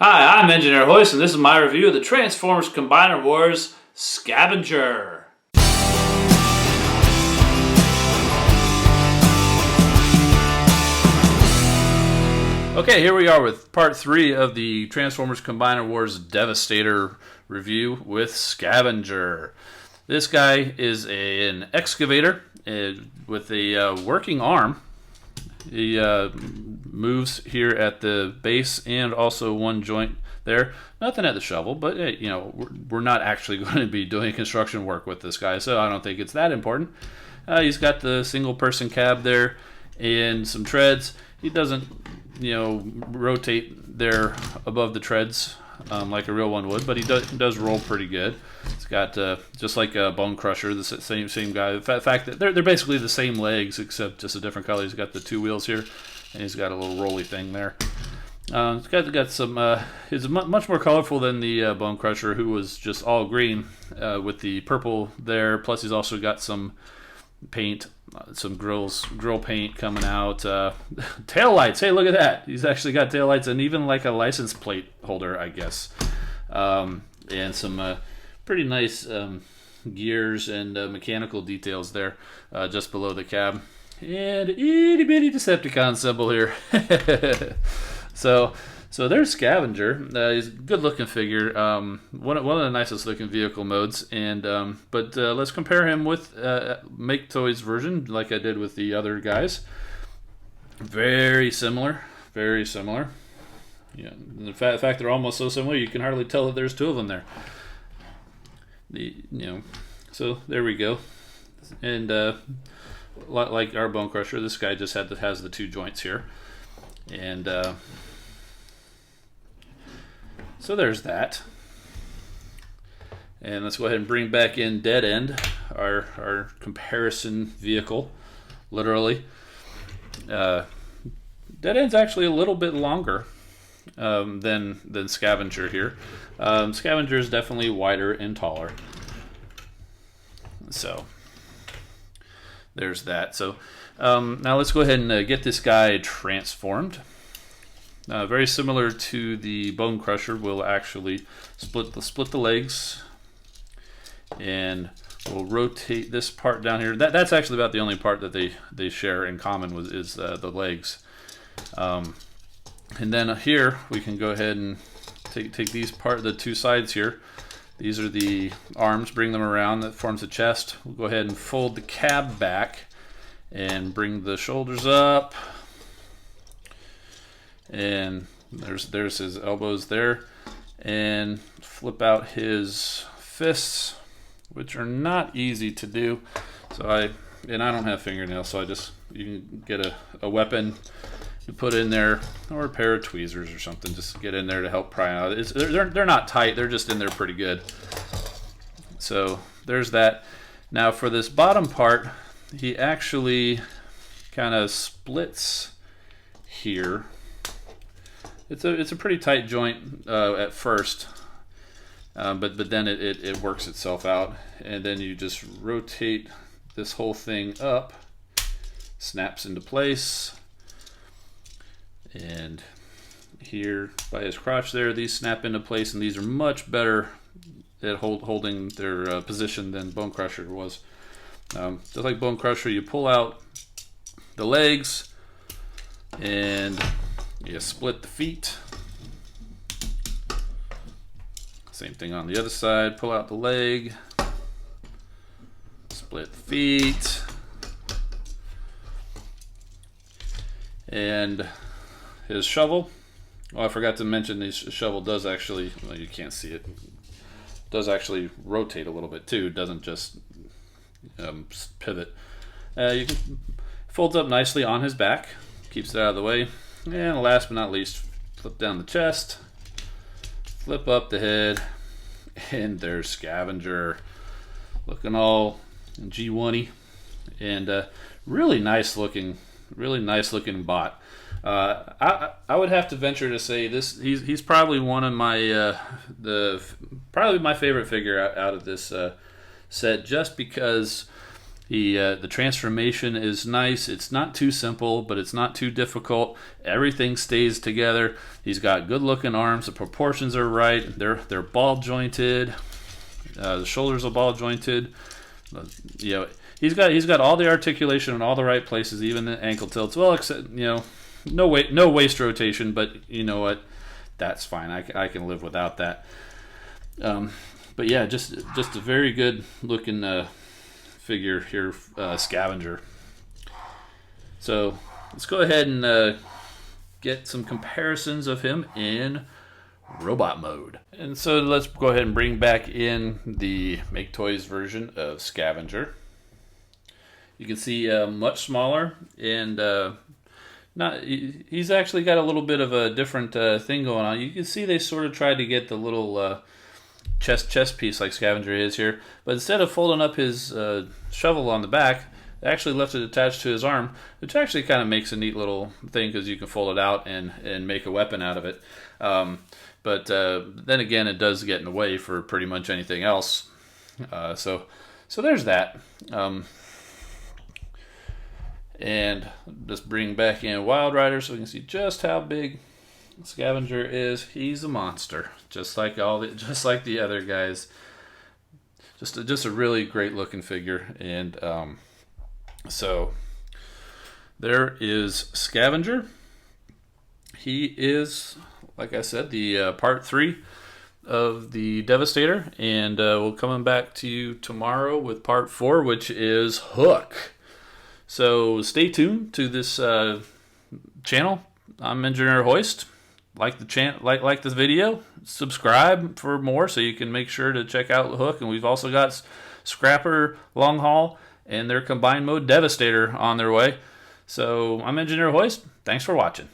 Hi, I'm Engineer Hoist, and this is my review of the Transformers Combiner Wars Scavenger. Okay, here we are with part 3 of the Transformers Combiner Wars Devastator review with Scavenger. This guy is an excavator with a working arm. He moves here at the base and also one joint there. Nothing at the shovel, but you know, we're not actually going to be doing construction work with this guy, so I don't think it's that important. He's got the single person cab there and some treads. He doesn't, you know, rotate there above the treads like a real one would, but he does roll pretty good. It's got just like a Bone Crusher, the same guy. The fact that they're basically the same legs except just a different color. He's got the two wheels here, and he's got a little rolly thing there. It's got some. It's much more colorful than the Bone Crusher, who was just all green with the purple there. Plus, he's also got some paint, some grill paint coming out. Tail lights. Hey, look at that. He's actually got tail lights and even like a license plate holder, I guess. And some pretty nice gears and mechanical details there just below the cab. And itty bitty Decepticon symbol here. So there's Scavenger. He's a good looking figure. One of the nicest looking vehicle modes. And but let's compare him with Make Toys version, like I did with the other guys. Very similar. Very similar. Yeah. In fact, they're almost so similar you can hardly tell that there's two of them there. So there we go. And like our Bone Crusher, this guy just has the two joints here. And so there's that. And let's go ahead and bring back in Dead End, our comparison vehicle, literally. Dead End's actually a little bit longer than Scavenger here. Scavenger is definitely wider and taller. So there's that. So now let's go ahead and get this guy transformed. Very similar to the Bone Crusher, we'll actually split the legs, and we'll rotate this part down here. That's actually about the only part that they share in common is the legs. And then here we can go ahead and take the two sides here. These are the arms. Bring them around. That forms the chest. We'll go ahead and fold the cab back and bring the shoulders up. And there's his elbows there, and flip out his fists, which are not easy to do. So I don't have fingernails, so you can get a weapon you put in there, or a pair of tweezers or something, just get in there to help pry out. They're not tight, they're just in there pretty good. So there's that. Now for this bottom part, he actually kind of splits here. It's a pretty tight joint at first, but then it works itself out, and then you just rotate this whole thing up, snaps into place, and here by his crotch there, these snap into place, and these are much better at holding their position than Bone Crusher was. Just like Bone Crusher, you pull out the legs and you split the feet. Same thing on the other side. Pull out the leg, split the feet, and his shovel. Oh, I forgot to mention his shovel does actually, well, you can't see it, does actually rotate a little bit too. It doesn't just pivot. You can folds up nicely on his back, keeps it out of the way. And last but not least, flip down the chest, flip up the head, and there's Scavenger, looking all G1-y, and really nice looking bot. I would have to venture to say he's probably one of my probably my favorite figure out of this set, just because The transformation is nice. It's not too simple, but it's not too difficult. Everything stays together. He's got good looking arms. The proportions are right. They're ball jointed. The shoulders are ball jointed. You know, he's got all the articulation in all the right places, even the ankle tilts. Well, except, you know, no waist rotation, but you know what? That's fine. I can live without that. But yeah, just a very good looking figure here, Scavenger. So let's go ahead and get some comparisons of him in robot mode. And so let's go ahead and bring back in the Make Toys version of Scavenger. You can see much smaller, and he's actually got a little bit of a different thing going on. You can see they sort of tried to get the little chest piece like Scavenger is here, but instead of folding up his shovel on the back, they actually left it attached to his arm, which actually kind of makes a neat little thing because you can fold it out and make a weapon out of it. But then again, it does get in the way for pretty much anything else. So there's that. And just bring back in Wild Rider so we can see just how big Scavenger is. He's a monster, just like the other guys. Just a really great looking figure. And so there is Scavenger. He is, like I said, the part 3 of the Devastator, and we'll coming back to you tomorrow with part 4, which is Hook. So stay tuned to this channel. I'm Engineer Hoist. Like the video, subscribe for more so you can make sure to check out Hook. And we've also got Scrapper, Long Haul, and their combined mode Devastator on their way. So I'm Engineer Hoist. Thanks for watching.